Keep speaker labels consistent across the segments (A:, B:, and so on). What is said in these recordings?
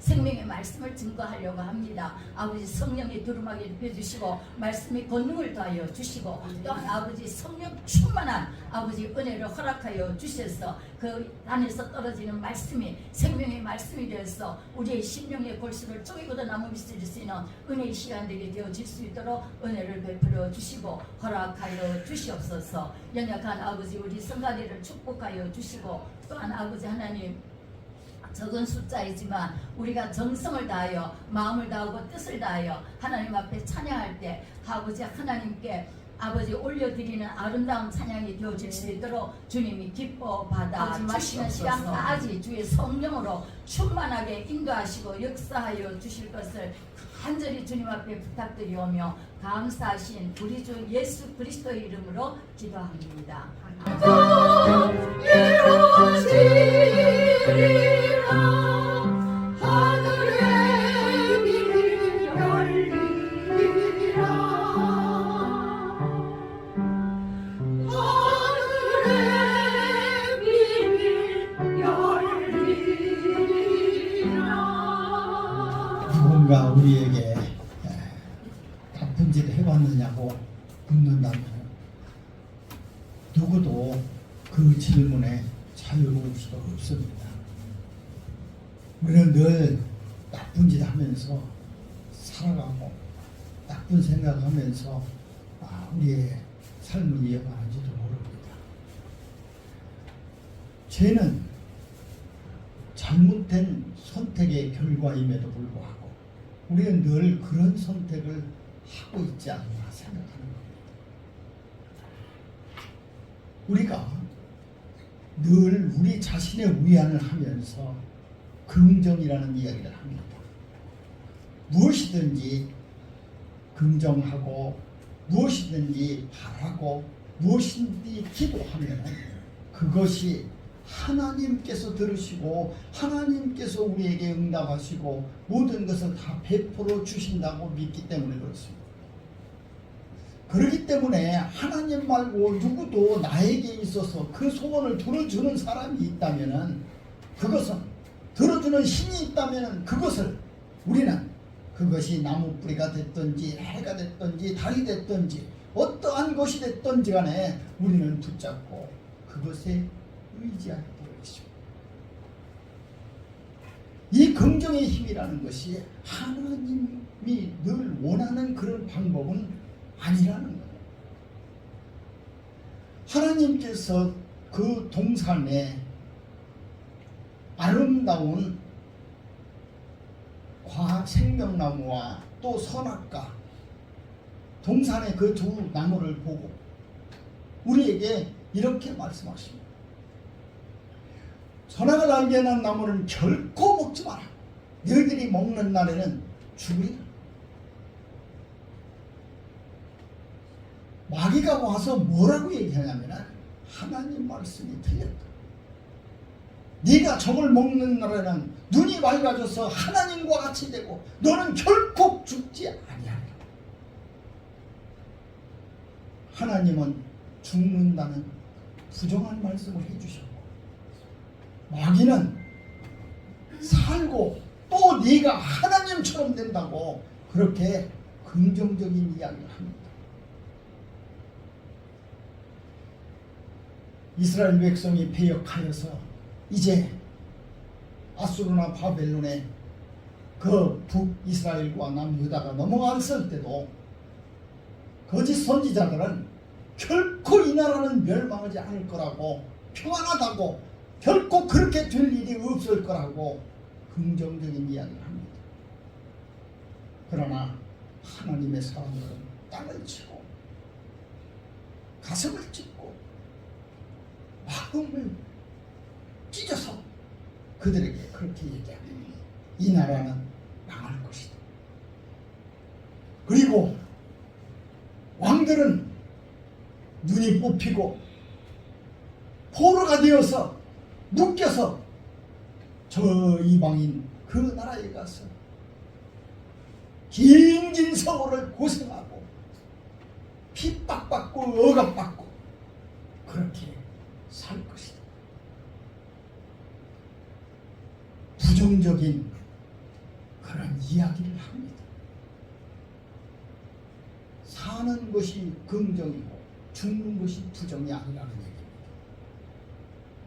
A: 생명의 말씀을 증거하려고 합니다. 아버지 성령의 두루마기 입혀주시고 말씀의 권능을 더하여 주시고 또한 아버지 성령 충만한 아버지 은혜를 허락하여 주셔서 그 안에서 떨어지는 말씀이 생명의 말씀이 되어서 우리의 심령의 골수를 쪼개고도 나무 밑을 수 있는 은혜의 시간들이 되어질 수 있도록 은혜를 베풀어 주시고 허락하여 주시옵소서. 연약한 아버지 우리 성가대를 축복하여 주시고 또한 아버지 하나님 적은 숫자이지만 우리가 정성을 다하여 마음을 다하고 뜻을 다하여 하나님 앞에 찬양할 때 아버지 하나님께 아버지 올려드리는 아름다운 찬양이 되어질 수 있도록 주님이 기뻐 받아 주시는 시간까지 주의 성령으로 충만하게 인도하시고 역사하여 주실 것을 간절히 주님 앞에 부탁드리오며 감사하신 우리 주 예수 그리스도의 이름으로 기도합니다.
B: 하늘의 문이 열리라 하늘의 문이 열리라.
C: 누군가 우리에게 나쁜 짓 해봤느냐고 묻는다면 누구도 그 질문에 자유로울 수가 없습니다. 우리는 늘 나쁜 짓 하면서 살아가고 나쁜 생각하면서 우리의 삶을 이어가는지도 모릅니다. 죄는 잘못된 선택의 결과임에도 불구하고 우리는 늘 그런 선택을 하고 있지 않나 생각하는 겁니다. 우리가 늘 우리 자신의 위안을 하면서 긍정이라는 이야기를 합니다. 무엇이든지 긍정하고 무엇이든지 바라고 무엇이든지 기도하면 그것이 하나님께서 들으시고 하나님께서 우리에게 응답하시고 모든 것을 다 베풀어 주신다고 믿기 때문에 그렇습니다. 그렇기 때문에 하나님 말고 누구도 나에게 있어서 그 소원을 들어주는 사람이 있다면 그것은 들어주는 신이 있다면 그것을 우리는 그것이 나무뿌리가 됐든지 해가 됐든지 달이 됐든지 어떠한 것이 됐든지 간에 우리는 붙잡고 그것에 의지할 것입니다. 이 긍정의 힘이라는 것이 하나님이 늘 원하는 그런 방법은 아니라는 거예요. 하나님께서 그 동산에 아름다운 과학 생명나무와 또 선악과 동산의 그 두 나무를 보고 우리에게 이렇게 말씀하십니다. 선악을 알게 하는 나무는 결코 먹지 마라. 너희들이 먹는 날에는 죽으리라. 마귀가 와서 뭐라고 얘기하냐면 하나님 말씀이 틀렸다. 네가 저걸 먹는 날에는 눈이 맑아져서 하나님과 같이 되고 너는 결코 죽지 아니하리라. 하나님은 죽는다는 부정한 말씀을 해주셨고 마귀는 살고 또 네가 하나님처럼 된다고 그렇게 긍정적인 이야기를 합니다. 이스라엘 백성이 패역하여서 이제 아수르나 바벨론의 그 북이스라엘과 남유다가 넘어갔을 때도 거짓 선지자들은 결코 이 나라는 멸망하지 않을 거라고 평안하다고 결코 그렇게 될 일이 없을 거라고 긍정적인 이야기를 합니다. 그러나 하나님의 사람들은 땅을 치고 가슴을 찢고 마음을 찢어서 그들에게 그렇게 얘기합니다. 이 나라는 망할 것이다. 그리고 왕들은 눈이 뽑히고 포로가 되어서 묶여서 저 이방인 그 나라에 가서 긴 세월을 고생하고 핍박받고 억압받고 그렇게 살 것이다. 부정적인 이야기를 합니다. 사는 것이 긍정이고 죽는 것이 부정이 아니라는 얘기입니다.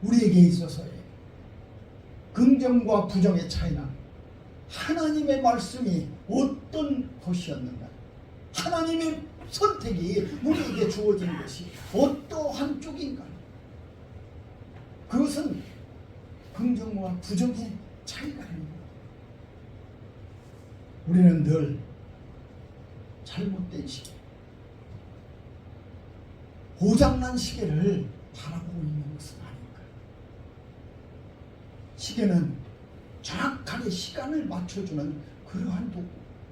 C: 우리에게 있어서의 긍정과 부정의 차이는 하나님의 말씀이 어떤 것이었는가, 하나님의 선택이 우리에게 주어진 것이 어떠한 쪽인가, 그것은 긍정과 부정의 차이가 아닙니다. 우리는 늘 잘못된 시계, 고장난 시계를 바라보고 있는 것은 아닌가. 시계는 정확하게 시간을 맞춰주는 그러한 도구.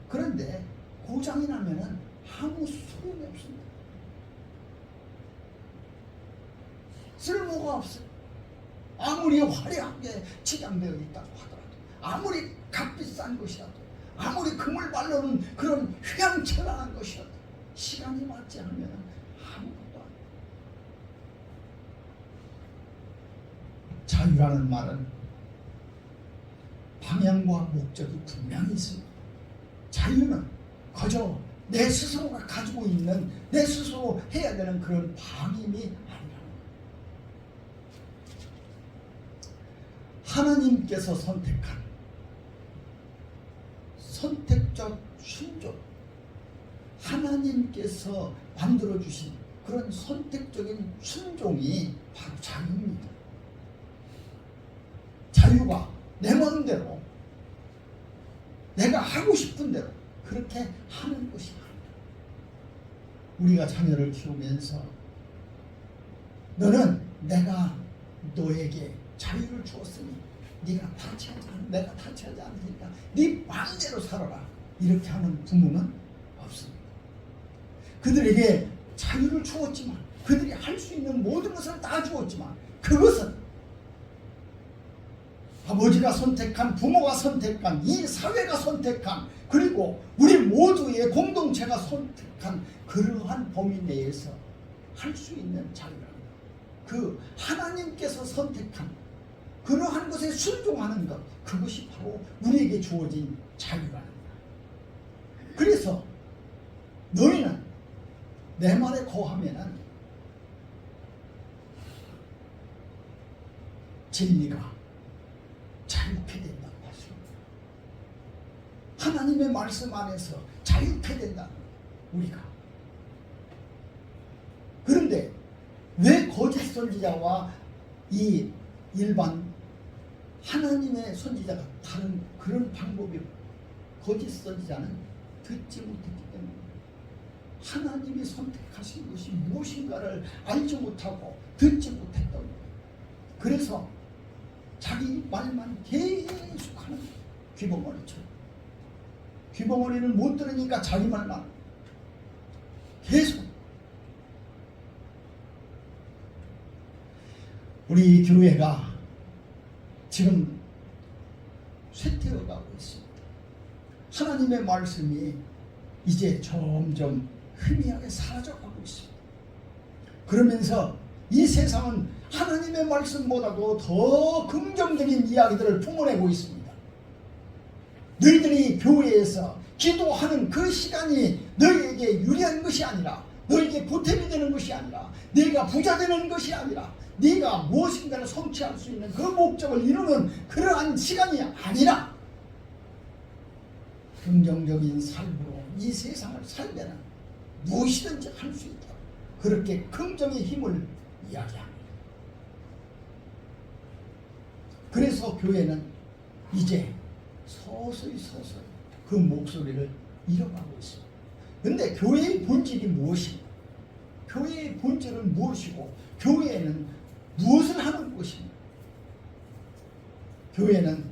C: 그런데 고장이 나면은 아무 소용이 없습니다. 쓸모가 없어요. 아무리 화려하게 치장되어 있다고 하더라도, 아무리 값비싼 것이라도, 아무리 그물발로는 그런 휘황찬란한 것이라도 시간이 맞지 않으면 아무것도 안 돼요. 자유라는 말은 방향과 목적이 분명히 있습니다. 자유는 그저 내 스스로가 가지고 있는, 내 스스로 해야 되는 그런 방임이 아니라 하나님께서 선택한 선택적 순종, 하나님께서 만들어주신 그런 선택적인 순종이 바로 자유입니다. 자유가 내 마음대로 내가 하고 싶은 대로 그렇게 하는 것이 아니다. 우리가 자녀를 키우면서 너는 내가 너에게 자유를 주었으니 네가 타치하지 않아, 내가 타치하지 않으니까 네 마음대로 살아라, 이렇게 하는 부모는 없습니다. 그들에게 자유를 주었지만, 그들이 할 수 있는 모든 것을 다 주었지만, 그것은 아버지가 선택한, 부모가 선택한, 이 사회가 선택한, 그리고 우리 모두의 공동체가 선택한 그러한 범위 내에서 할 수 있는 자유랍니다. 그 하나님께서 선택한 그러한 것에 순종하는 것, 그것이 바로 우리에게 주어진 자유라는 거예요. 그래서 너희는 내 말에 거하면은 진리가 자유케 된다고 하십니다. 하나님의 말씀 안에서 자유케 된다는 거예요, 우리가. 그런데 왜 거짓 선지자와 이 일반 하나님의 선지자가 다른 그런 방법이, 거짓 선지자는 듣지 못했기 때문입니다. 하나님이 선택하신 것이 무엇인가를 알지 못하고 듣지 못했던 거예요. 그래서 자기 말만 계속하는 귀버머리처럼, 귀버머리를 못 들으니까 자기 말만 계속. 우리 교회가 지금 쇠퇴어가고 있습니다. 하나님의 말씀이 이제 점점 희미하게 사라져가고 있습니다. 그러면서 이 세상은 하나님의 말씀보다도 더 긍정적인 이야기들을 뿜어내고 있습니다. 너희들이 교회에서 기도하는 그 시간이 너희에게 유리한 것이 아니라, 너희에게 보탬이 되는 것이 아니라, 네가 부자 되는 것이 아니라, 네가 무엇인가를 성취할 수 있는 그 목적을 이루는 그러한 시간이 아니라, 긍정적인 삶으로 이 세상을 살면은 무엇이든지 할 수 있다, 그렇게 긍정의 힘을 이야기합니다. 그래서 교회는 이제 서서히 그 목소리를 잃어가고 있습니다. 그런데 교회의 본질이 무엇인가? 교회의 본질은 무엇이고, 교회는 무엇을 하는 곳인가? 교회는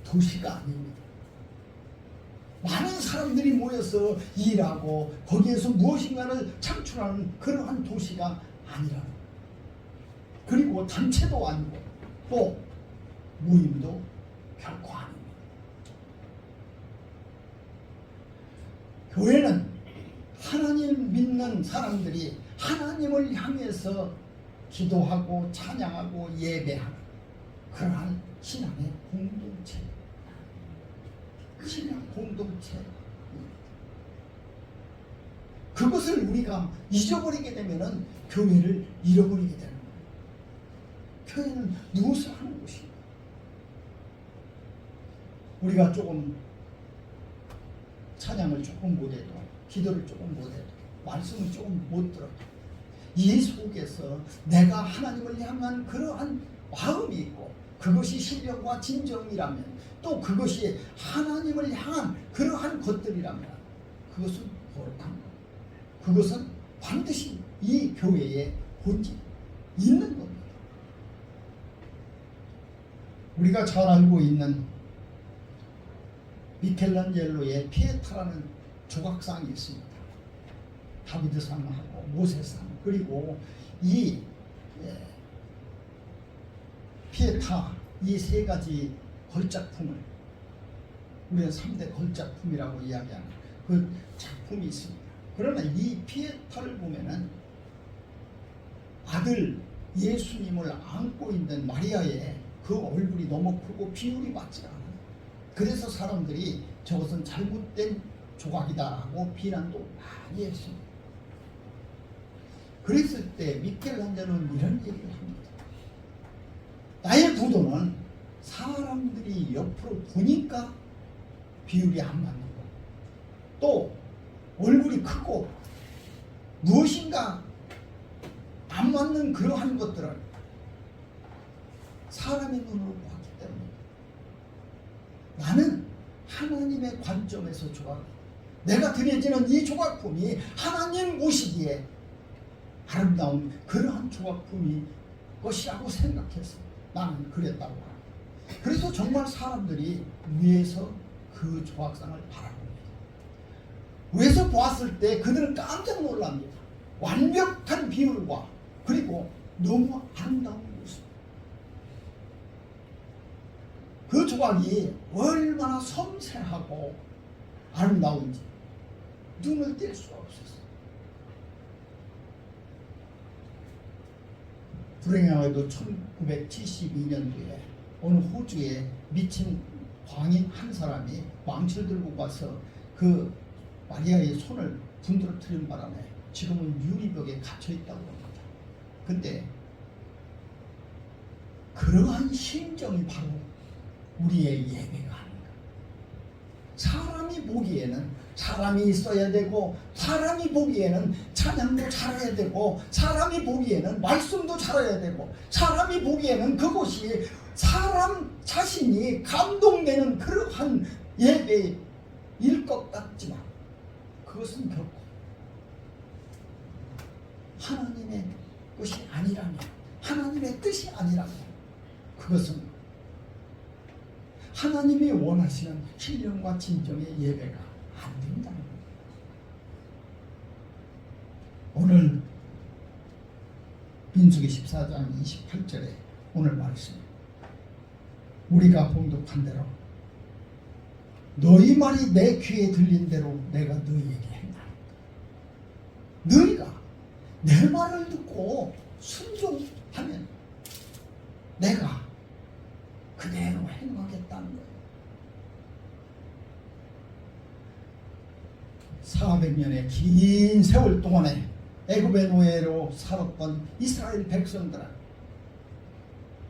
C: 도시가 아닙니다. 많은 사람들이 모여서 일하고 거기에서 무엇인가를 창출하는 그러한 도시가 아니라, 그리고 단체도 아니고 또 모임도 결코 아닙니다. 교회는 하나님 믿는 사람들이 하나님을 향해서 기도하고 찬양하고 예배하는 그러한 신앙의 공동체. 신앙 공동체. 그것을 우리가 잊어버리게 되면은 교회를 잃어버리게 되는 거예요. 교회는 무엇을 하는 곳이에요? 우리가 조금 찬양을 조금 못해도, 기도를 조금 못해도, 말씀을 조금 못 들어도 이 속에서 내가 하나님을 향한 그러한 마음이 있고, 그것이 신령과 진정이라면, 또 그것이 하나님을 향한 그러한 것들이라면 그것은 거룩한 것, 그것은 반드시 이 교회의 본질이 있는 겁니다. 우리가 잘 알고 있는 미켈란젤로의 피에타라는 조각상이 있습니다. 다비드상하고 모세상, 그리고 이 피에타, 이 세 가지 걸작품을 우리가 3대 걸작품이라고 이야기하는 그 작품이 있습니다. 그러나 이 피에타를 보면은 아들 예수님을 안고 있는 마리아의 그 얼굴이 너무 크고 비율이 맞지 않아요. 그래서 사람들이 저것은 잘못된 조각이다라고 비난도 많이 했습니다. 그랬을 때 미켈란젤로는 이런 얘기를 합니다. 나의 구도는 사람들이 옆으로 보니까 비율이 안 맞는 것, 또 얼굴이 크고 무엇인가 안 맞는 그러한 것들을 사람의 눈으로 보았기 때문에 나는 하나님의 관점에서 내가 드려지는 이 조각품이 하나님 보시기에 아름다운 그러한 조각품이 것이라고 생각해서 나는 그랬다고 합니다. 그래서 정말 사람들이 위에서 그 조각상을 바라봅니다. 위에서 보았을 때 그들은 깜짝 놀랍니다. 완벽한 비율과 그리고 너무 아름다운 모습. 그 조각이 얼마나 섬세하고 아름다운지 눈을 뗄 수가 없었어요. 불행하게도 1972년도에 어느 호주에 미친 광인 한 사람이 망치를 들고 가서 그 마리아의 손을 분들어뜨린 바람에 지금은 유리벽에 갇혀 있다고 합니다. 근데 그러한 심정이 바로 우리의 예배가 아닌가. 사람이 보기에는 사람이 있어야 되고, 사람이 보기에는 찬양도 잘해야 되고, 사람이 보기에는 말씀도 잘해야 되고, 사람이 보기에는 그것이 사람 자신이 감동되는 그러한 예배일 것 같지만 그것은 결코 하나님의 것이 아니라면, 하나님의 뜻이 아니라면 그것은 하나님이 원하시는 신령과 진정의 예배가 안 된다는 겁니다. 오늘 민수기 14장 28절에 오늘 말씀, 우리가 봉독한 대로 너희 말이 내 귀에 들린 대로 내가 너희에게 행하리라. 너희가 내 말을 듣고 순종하면 내가 그대로 행하겠다는 거예요. 400년의 긴 세월 동안에 애굽의 노예로 살았던 이스라엘 백성들은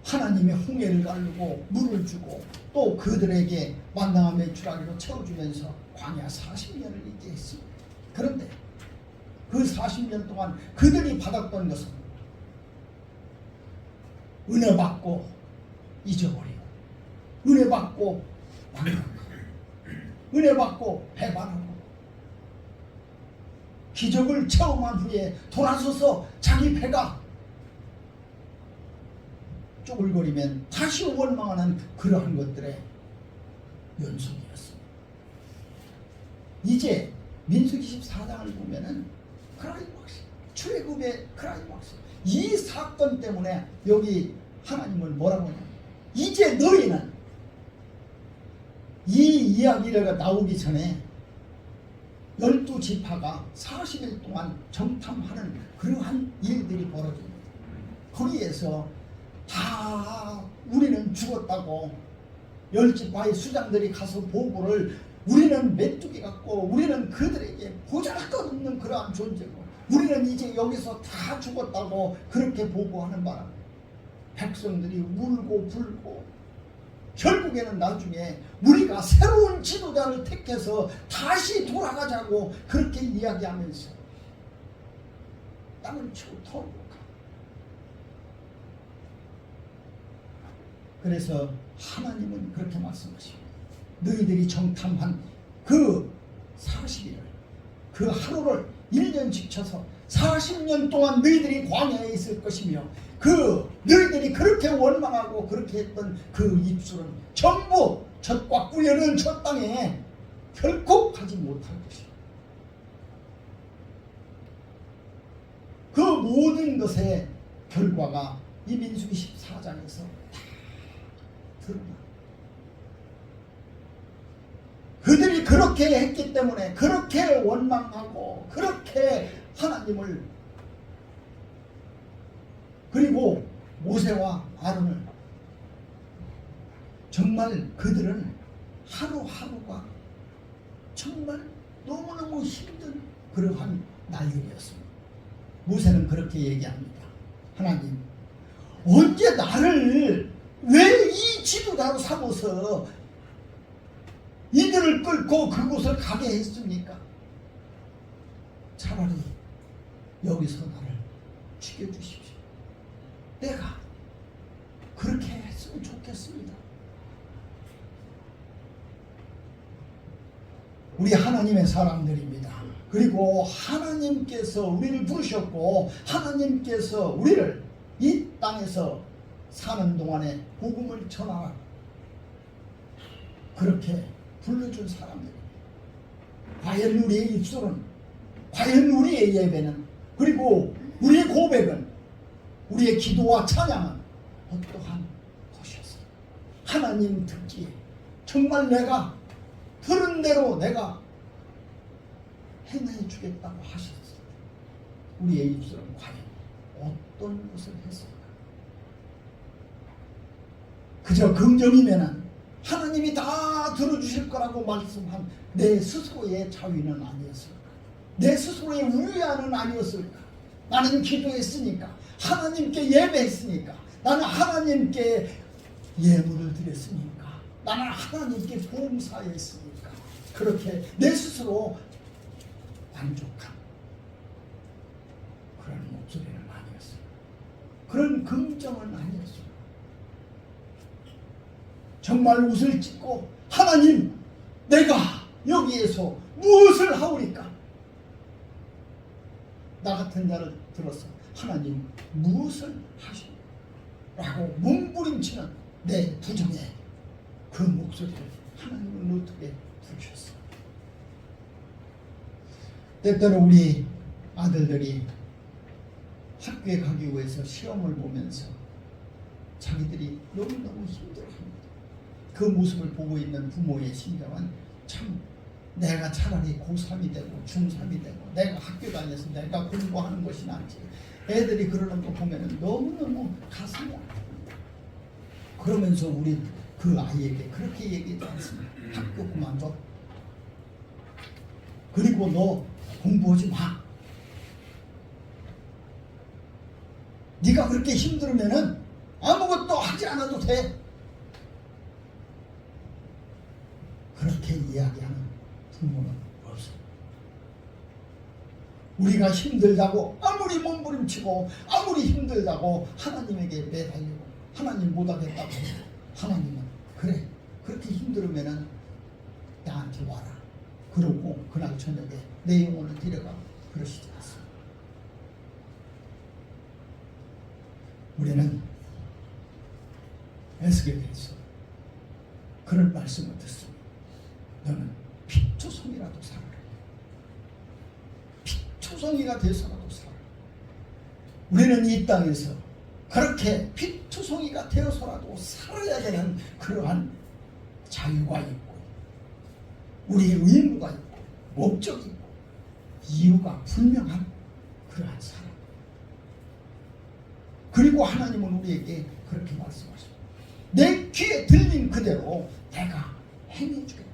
C: 하나님의 홍해를 가르고 물을 주고 또 그들에게 만나함의 주라기로 채워주면서 광야 40년을 있게 했습니다. 그런데 그 40년 동안 그들이 받았던 것은 은혜 받고 잊어버리고, 은혜 받고 망하고, 은혜 받고 배반하고, 기적을 체험한 후에 돌아서서 자기 배가 쪼글거리면 다시 원망하는 그러한 것들의 연속이었습니다. 이제 민수기 14장을 보면은 크라이막스, 출애굽의 크라이막스, 이 사건 때문에 여기 하나님을 뭐라고 하냐, 이제 너희는 이 이야기가 나오기 전에 12지파가 40일 동안 정탐하는 그러한 일들이 벌어집니다. 거기에서 다 우리는 죽었다고 열지파의 수장들이 가서 보고를 우리는 메뚜기 같고 우리는 그들에게 보잘것없는 그러한 존재고 우리는 이제 여기서 다 죽었다고 그렇게 보고하는 바람에 백성들이 울고 불고 결국에는 나중에 우리가 새로운 지도자를 택해서 다시 돌아가자고 그렇게 이야기하면서 땅을 치고 털고 가. 그래서 하나님은 그렇게 말씀하십니다. 너희들이 정탐한 그 40일을 그 하루를 1년씩 쳐서 40년 동안 너희들이 광야에 있을 것이며 그 너희들이 그렇게 원망하고 그렇게 했던 그 입술은 전부 젖과 꿀려는 저 땅에 결코 가지 못할 것이다. 그 모든 것의 결과가 이 민수기 14장에서 다 드러나. 그들이 그렇게 했기 때문에 그렇게 원망하고 그렇게 하나님을 그리고 모세와 아론을 정말 그들은 하루하루가 정말 너무너무 힘든 그러한 날들이었습니다. 모세는 그렇게 얘기합니다. 하나님, 언제 나를 왜 이 지도자로 삼아서 이들을 끌고 그곳을 가게 했습니까? 차라리 여기서 나를 죽여주십시오. 내가 그렇게 했으면 좋겠습니다. 우리 하나님의 사람들입니다. 그리고 하나님께서 우리를 부르셨고 하나님께서 우리를 이 땅에서 사는 동안에 복음을 전하라 그렇게 불러준 사람들입니다. 과연 우리의 입술은, 과연 우리의 예배는, 그리고 우리의 고백은, 우리의 기도와 찬양은 어떠한 것이었어요? 하나님 듣기에 정말 내가 들은 대로 내가 행해 주겠다고 하셨어요. 우리의 입술은 과연 어떤 것을 했을까? 그저 긍정이면은 하나님이 다 들어주실 거라고 말씀한 내 스스로의 자위는 아니었을까? 내 스스로의 우유야는 아니었을까? 나는 기도했으니까, 하나님께 예배했으니까, 나는 하나님께 예물을 드렸으니까, 나는 하나님께 봉사했으니까 그렇게 내 스스로 만족한 그런 목소리는 아니었어요. 그런 긍정은 아니었어요. 정말 웃을 짓고 하나님 내가 여기에서 무엇을 하오리까? 나 같은 자를 들어서 하나님 무엇을 하시오? 라고 몸부림치는 내 부정의 그 목소리를 하나님은 어떻게 들으셨어요? 때때로 우리 아들들이 학교에 가기 위해서 시험을 보면서 자기들이 너무너무 힘들어합니다. 그 모습을 보고 있는 부모의 심정은 참 내가 차라리 고3이 되고 중3이 되고 내가 학교 다녀서 내가 공부하는 것이 낫지. 애들이 그러는 거 보면 너무너무 가슴이 아픕니다. 그러면서 우리 그 아이에게 그렇게 얘기하지 않습니다. 학교 그만둬. 그리고 너 공부하지 마. 네가 그렇게 힘들으면은 아무것도 하지 않아도 돼. 그렇게 이야기하는 부모는 없어요. 우리가 힘들다고 아무리 몸부림치고 아무리 힘들다고 하나님에게 매달리고 하나님 못하겠다고 해도 하나님은 그래 그렇게 힘들으면은 나한테 와라. 그러고 그날 저녁에 내 영혼을 데려가 그러시지 않습니다. 우리는 에스겔에서 그런 말씀을 듣습니다. 너는 피투성이라도 살아라. 피투성이가 되어서라도 살아라. 우리는 이 땅에서 그렇게 피투성이가 되어서라도 살아야 되는 그러한 자유가 있고 우리의 의무가 있고 목적이 있고 이유가 분명한 그러한 사람. 그리고 하나님은 우리에게 그렇게 말씀하십니다. 내 귀에 들린 그대로 내가 행해주겠다.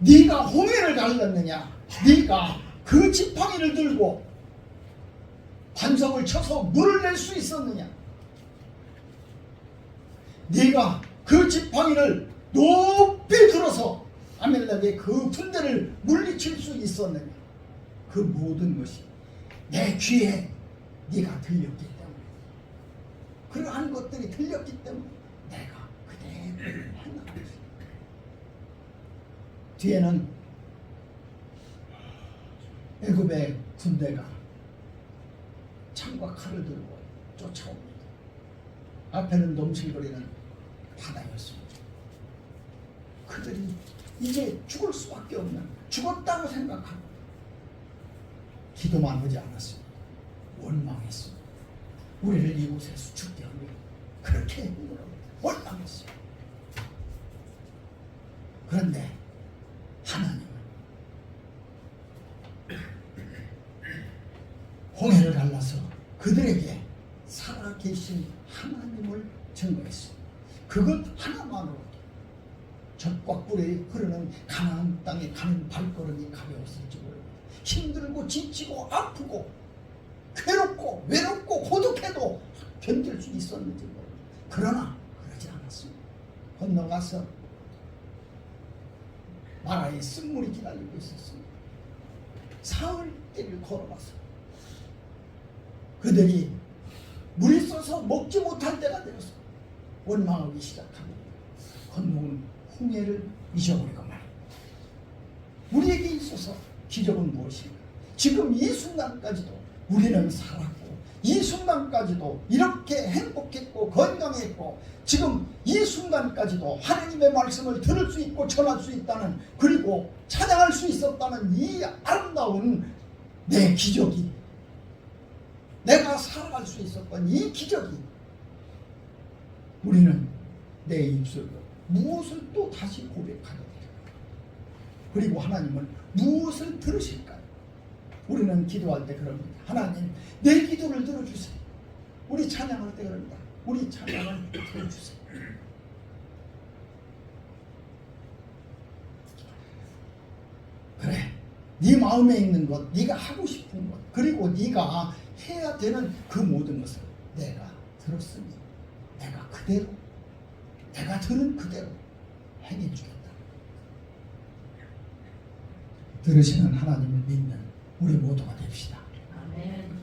C: 네가 홍해를 갈렸느냐? 네가 그 지팡이를 들고 반석을 쳐서 물을 낼 수 있었느냐? 네가 그 지팡이를 높이 들어서 아멜렉의 그 군대를 물리칠 수 있었느냐? 그 모든 것이 내 귀에 네가 들렸기 때문에, 그러한 것들이 들렸기 때문에 내가 그대로 행하고 있습니다. 뒤에는 애굽의 군대가 창과 칼을 들고 쫓아옵니다. 앞에는 넘실거리는 바다였습니다. 그들이 이제 죽을 수밖에 없는, 죽었다고 생각하고 기도만 하지 않았습니다. 원망했습니다. 우리를 이곳에서 죽게 하며 그렇게 힘들어 원망했어요. 그런데 하나님은 홍해를 갈라서 그들에게 살아계신 하나님을 증거했습니다. 그것 하나만으로도 젖과 꿀이 흐르는 가나안 땅에 가는 발걸음이 가벼웠을지 모릅니다. 힘들고 지치고 아프고 괴롭고 외롭고 고독해도 견딜 수 있었는지 모릅니다. 그러나 그러지 않았습니다. 건너가서 마라의 쓴물이 기다리고 있었습니다. 사흘길을 걸어가서 그들이 물이 써서 먹지 못할 때가 되어서 원망하기 시작합니다. 건너온 홍해를 잊어버리고 말입니다. 우리에게 있어서 기적은 무엇인가? 지금 이 순간까지도 우리는 살았고, 이 순간까지도 이렇게 행복했고 건강했고, 지금 이 순간까지도 하나님의 말씀을 들을 수 있고 전할 수 있다는, 그리고 찬양할 수 있었다는 이 아름다운 내 기적이, 내가 살아갈 수 있었던 이 기적이, 우리는 내 입술로 무엇을 또 다시 고백하게 될까? 그리고 하나님은 무엇을 들으실까요? 우리는 기도할 때 그럽니다. 하나님, 내 기도를 들어주세요. 우리 찬양할 때 그럽니다. 우리 찬양을 들어주세요. 그래, 네 마음에 있는 것, 네가 하고 싶은 것, 그리고 네가 해야 되는 그 모든 것을 내가 들었으니 내가 그대로, 내가 들은 그대로 행해주겠다. 들으시는 하나님을 믿는 우리 모두가 됩시다.
A: 아멘.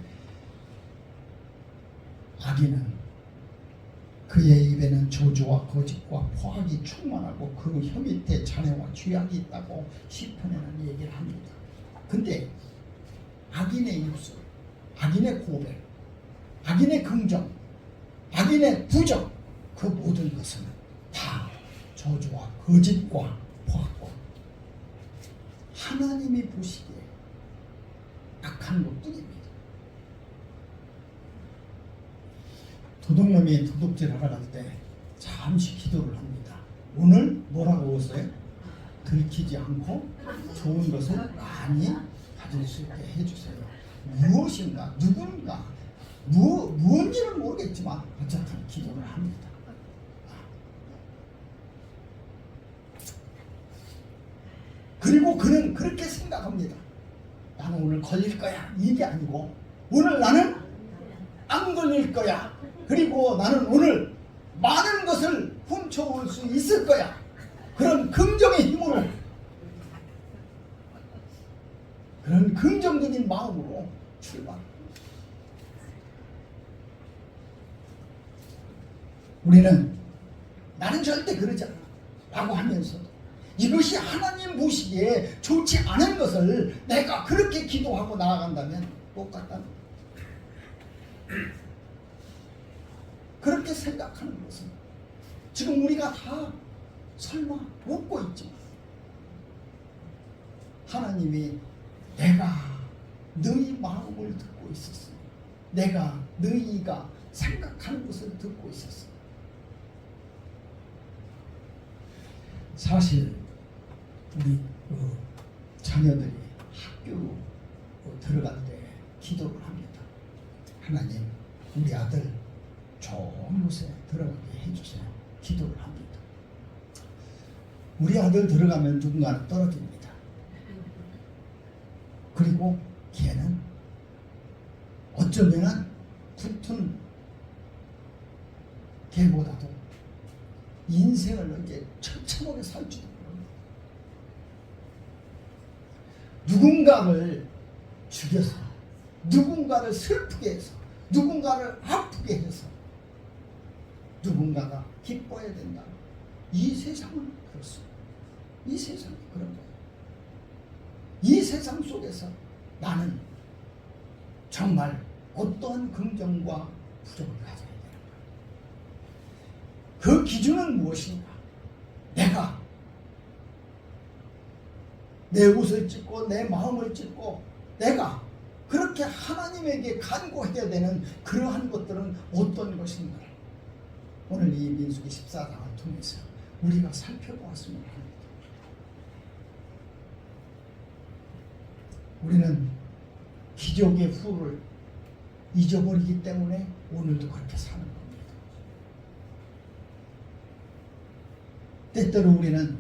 C: 악인은 그의 입에는 저주와 거짓과 포악이 충만하고 그 혀 밑에 잔해와 죄악이 있다고 시편에는 얘기를 합니다. 근데 악인의 입술, 악인의 고백, 악인의 긍정, 악인의 부정, 그 모든 것은 다 저주와 거짓과 포악과 하나님이 보시기에 악한 것뿐입니다. 도둑놈이 도둑질하러 갈 때 잠시 기도를 합니다. 오늘 뭐라고 했어요? 들키지 않고 좋은 것을 많이 가질 수 있게 해주세요. 무엇인가, 누군가, 무언지는 모르겠지만 어쨌든 기도를 합니다. 그리고 그는 그렇게 생각합니다. 나는 오늘 걸릴 거야. 이게 아니고 오늘 나는 안 걸릴 거야. 그리고 나는 오늘 많은 것을 훔쳐올 수 있을 거야. 그런 긍정의 힘으로, 그런 긍정적인 마음으로 출발합니다. 우리는 나는 절대 그러지 않아 라고 하면서도 이것이 하나님 보시기에 좋지 않은 것을 내가 그렇게 기도하고 나아간다면 똑같다는 거예요. 그렇게 생각하는 것은 지금 우리가 다 설마 웃고 있지만 하나님이 내가 너희 마음을 듣고 있었으니, 내가 너희가 생각하는 것을 듣고 있었으니. 사실 우리 자녀들이 학교로 들어갈 때 기도를 합니다. 하나님, 우리 아들 좋은 곳에 들어가게 해주세요. 기도를 합니다. 우리 아들 들어가면 누군가는 떨어집니다. 그리고 걔는 어쩌면은 붙은 걔보다도 인생을 이제 처참하게 살지도 모릅니다. 누군가를 죽여서, 누군가를 슬프게 해서, 누군가를 아프게 해서 누군가가 기뻐해야 된다. 이 세상은 그렇습니다. 이 세상이 그런 거예요. 이 세상 속에서 나는 정말 어떠한 긍정과 부정을 가져야 되는 거예요. 그 기준은 무엇인가? 내가 내 옷을 찢고 내 마음을 찢고 내가 그렇게 하나님에게 간구해야 되는 그러한 것들은 어떤 것인가? 오늘 이 민수기 14장을 통해서 우리가 살펴보았으면 합니다. 우리는 기적의 후를 잊어버리기 때문에 오늘도 그렇게 사는 겁니다. 때때로 우리는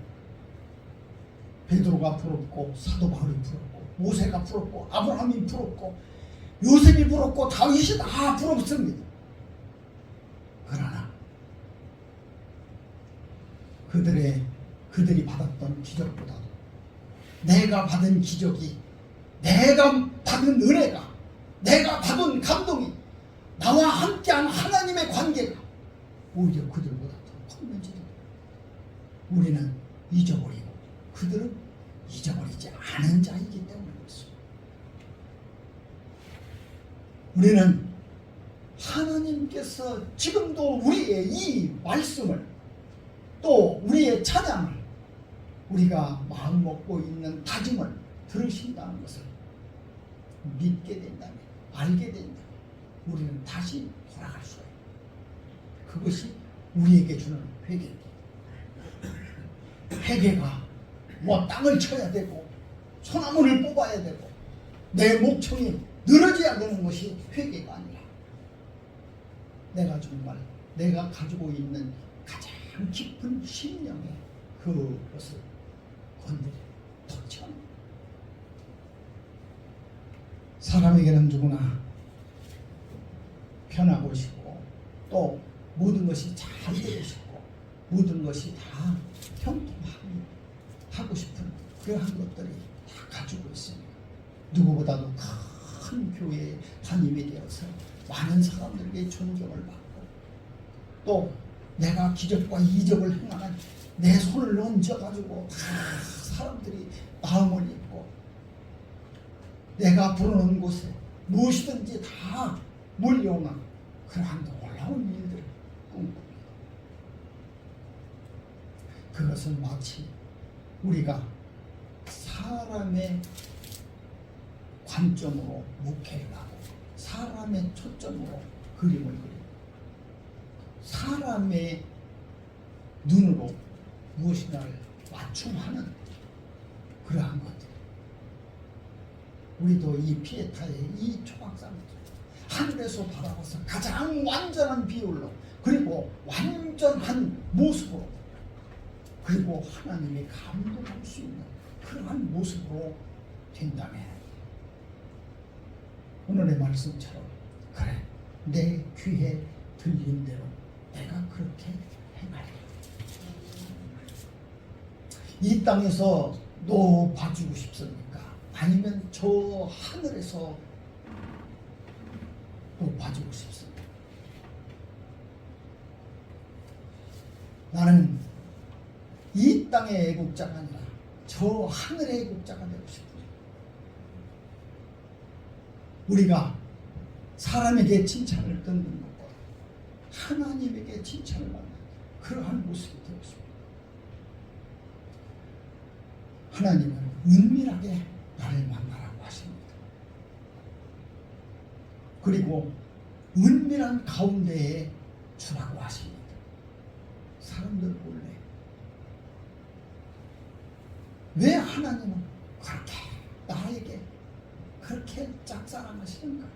C: 베드로가 부럽고 사도 바울이 부럽고 모세가 부럽고 아브라함이 부럽고 요셉이 부럽고 다윗이 다 부럽습니다. 그러나 그들이 받았던 기적보다도 내가 받은 기적이, 내가 받은 은혜가, 내가 받은 감동이, 나와 함께한 하나님의 관계가 오히려 그들보다 더 컸는지도 우리는 잊어버리고 그들은 잊어버리지 않은 자이기 때문에 그렇습니다. 우리는 하나님께서 지금도 우리의 이 말씀을 또 우리의 찬양을 우리가 마음 먹고 있는 다짐을 들으신다는 것을 믿게 된다면, 알게 된다면 우리는 다시 돌아갈 수가 있어요. 그것이 우리에게 주는 회개입니다. 회개가 뭐 땅을 쳐야 되고 소나무를 뽑아야 되고 내 목청이 늘어져야 되는 것이 회개가 아니라 내가 정말 내가 가지고 있는 가장 깊은 심령의 그것을 건드려 터치하는 거예요. 사람에게는 누구나 편하고 싶고 또 모든 것이 잘 되고 싶고 모든 것이 다 형통하고 싶은 그러한 것들이 다 가지고 있습니다. 누구보다도 큰 교회에 담임이 되어서 많은 사람들에게 존경을 받고 또 내가 기적과 이적을 행하는 내 손을 얹어가지고 다 사람들이 마음을 입고 내가 부르는 곳에 무엇이든지 다 몰려오는 그러한 놀라운 일들을 꿈꿉니다. 그것은 마치 우리가 사람의 관점으로 목회를 하고 사람의 초점으로 그림을 그리고 사람의 눈으로 무엇인가를 맞춤하는 그러한 것들. 우리도 이 피에타의 이 초각상들 하늘에서 바라봐서 가장 완전한 비율로 그리고 완전한 모습으로 그리고 하나님이 감동할 수 있는 그러한 모습으로 된다면 오늘의 말씀처럼 그래 내 귀에 들린 대로 내가 그렇게 행하리라. 이 땅에서 높아지고 싶습니까? 아니면 저 하늘에서 높아지고 싶습니까? 나는 이 땅의 애국자가 아니라 저 하늘의 애국자가 되고 싶습니다. 우리가 사람에게 칭찬을 듣는 것보다 하나님에게 칭찬을 받는 그러한 모습이 되고 싶습니다. 하나님은 은밀하게 나를 만나라고 하십니다. 그리고 은밀한 가운데에 주라고 하십니다. 사람들 몰래. 왜 하나님은 그렇게 나에게 그렇게 짝사랑하시는가?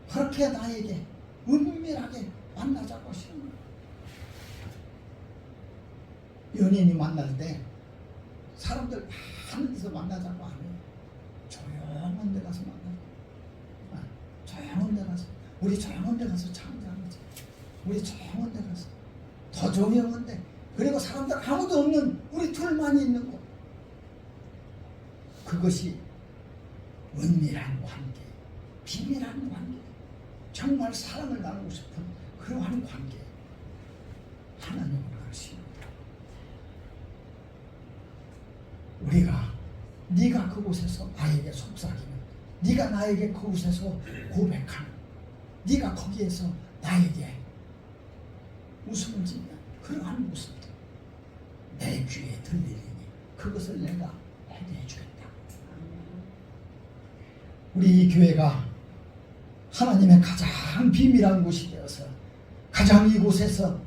C: 그렇게 나에게 은밀하게 만나자고 하시는가? 연인이 만날 때 사람들 많은 데서 만나자고 안 해요. 조용한 데 가서 만나요. 조용한 데 가서, 우리 조용한 데 가서 창작하자. 우리 조용한 데 가서, 더 조용한 데, 그리고 사람들 아무도 없는 우리 둘만 있는 곳. 그것이 은밀한 관계, 비밀한 관계, 정말 사랑을 나누고 싶은 그러한 관계, 하나님을 가르칩니다. 우리가 네가 그곳에서 나에게 속삭이는, 네가 나에게 그곳에서 고백하는, 네가 거기에서 나에게 웃음을 짓는 그러한 모습들 내 귀에 들리리니 그것을 내가 해결해 주겠다. 우리 이 교회가 하나님의 가장 비밀한 곳이 되어서 가장 이곳에서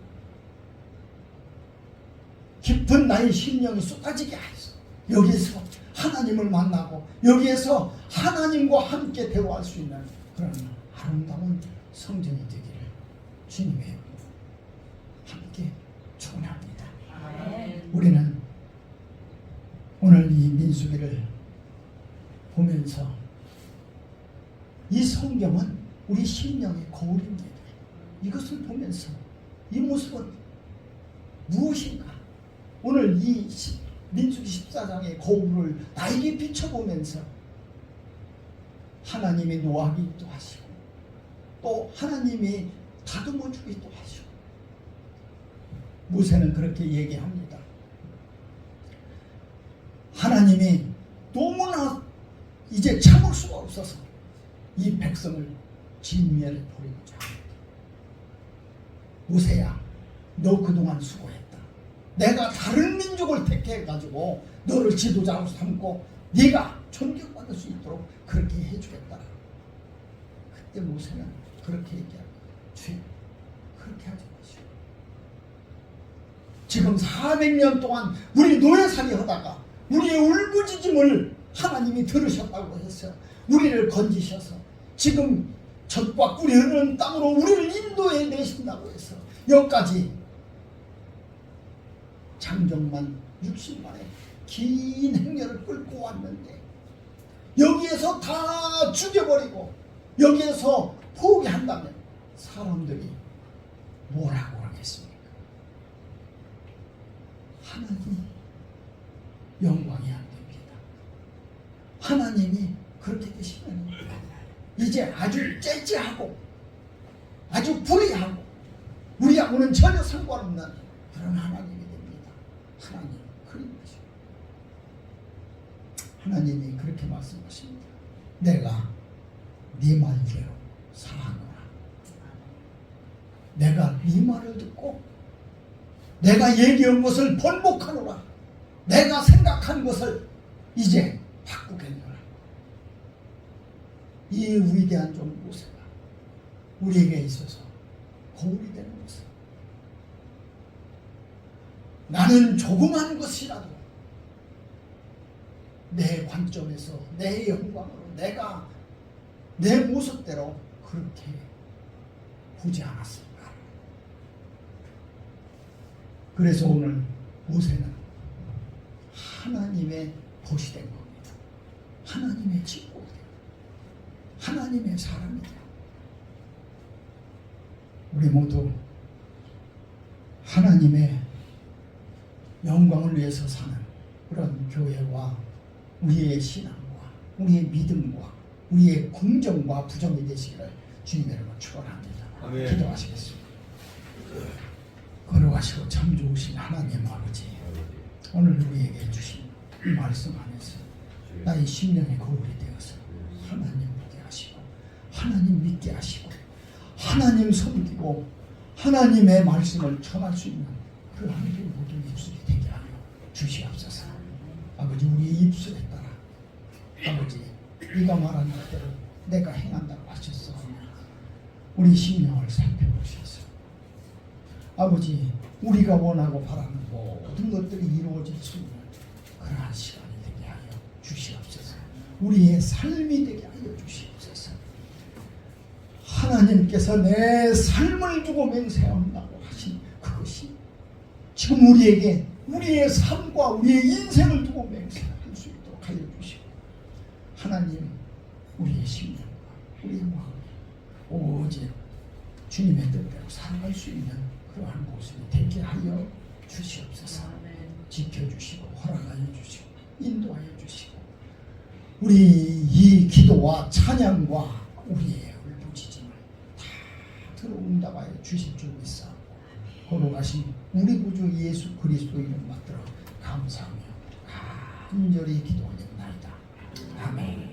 C: 깊은 나의 심령이 쏟아지게 하소서. 여기에서 하나님을 만나고 여기에서 하나님과 함께 대화할 수 있는 그런 아름다운 성전이 되기를 주님의 함께 축원합니다. 우리는 오늘 이 민수기를 보면서 이 성경은 우리 심령의 거울입니다. 이것을 보면서 이 모습은 무엇인가? 오늘 이 민수기 14장의 거울을 나에게 비춰보면서 하나님이 노하기도 하시고 또 하나님이 다듬어 주기도 하시고, 모세는 그렇게 얘기합니다. 하나님이 너무나 이제 참을 수가 없어서 이 백성을 진멸해 버리고자 합니다. 모세야, 너 그동안 수고했다. 내가 다른 민족을 택해가지고 너를 지도자로 삼고 네가 존경받을 수 있도록 그렇게 해주겠다. 그때 모세는 그렇게 얘기합니다. 주여, 그렇게 하지 마시오. 지금 400년 동안 우리 노예살이 하다가 우리의 울부짖음을 하나님이 들으셨다고 해서 우리를 건지셔서 지금 젖과 꿀이 흐르는 땅으로 우리를 인도해 내신다고 해서 여기까지 장정만 60만의 긴 행렬을 끌고 왔는데 여기에서 다 죽여버리고 여기에서 포기한다면 사람들이 뭐라고 하겠습니까? 하나님 영광이 안 됩니다. 하나님이 그렇게 되시면 이제 아주 째째하고 아주 불의하고 우리하고는 전혀 상관없는 그런 하나님이 됩니다. 하나님 그림이죠. 하나님이 그렇게 말씀하십니다. 내가 네 말대로 사하노라. 내가 네 말을 듣고 내가 얘기한 것을 번복하노라. 내가 생각한 것을 이제 바꾸겠노라. 이 위대한 종 모세가 우리에게 있어서 거울이 되는 모습. 나는 조그만 것이라도 내 관점에서 내 영광으로 내가 내 모습대로 그렇게 보지 않았을까. 그래서 오늘 모세는 하나님의 벗이 된 겁니다. 하나님의 직고가 된 하나님의 사람이 된. 우리 모두 하나님의 영광을 위해서 사는 그런 교회와 우리의 신앙과 우리의 믿음과 우리의 긍정과 부정이 되시기를 주님의 이름으로 축원합니다. 기도하시겠습니다. 걸어가시고 참 좋으신 하나님 아버지, 오늘 우리에게 주신 이 말씀 안에서 나의 심령의 거울이 되어서 하나님 보게 하시고 하나님 믿게 하시고 하나님 섬기고 하나님의 말씀을 전할 수 있는 그 하나님의 모든 입술이 되게 하여 주시옵소서. 아버지, 우리의 입술에 따라 아버지 네가 말한 것대로 내가 행한다고 하셨어. 우리 심령을 살펴보셔서 아버지, 우리가 원하고 바라는 모든 것들이 이루어질 수 있는 그러한 시간이 되게 하여 주시옵소서. 우리의 삶이 되게 하여 주시옵소서. 하나님께서 내 삶을 두고 맹세한다고 하신 그것이 지금 우리에게 우리의 삶과 우리의 인생을 두고 맹세할 수 있도록 하여 주시고, 하나님 우리의 심령과 우리의 마음 오직 주님의 뜻대로 살아갈 수 있는 그러한 모습이 되게 하여 주시옵소서. 지켜주시고 허락하여 주시고 인도하여 주시고, 우리 이 기도와 찬양과 우리의 울부짖음을 다 들어응답하여 주실 줄 믿사 걸어가신 우리 구주 예수 그리스도 이름 받들어 감사하며 간절히 기도하옵나이다. 아멘.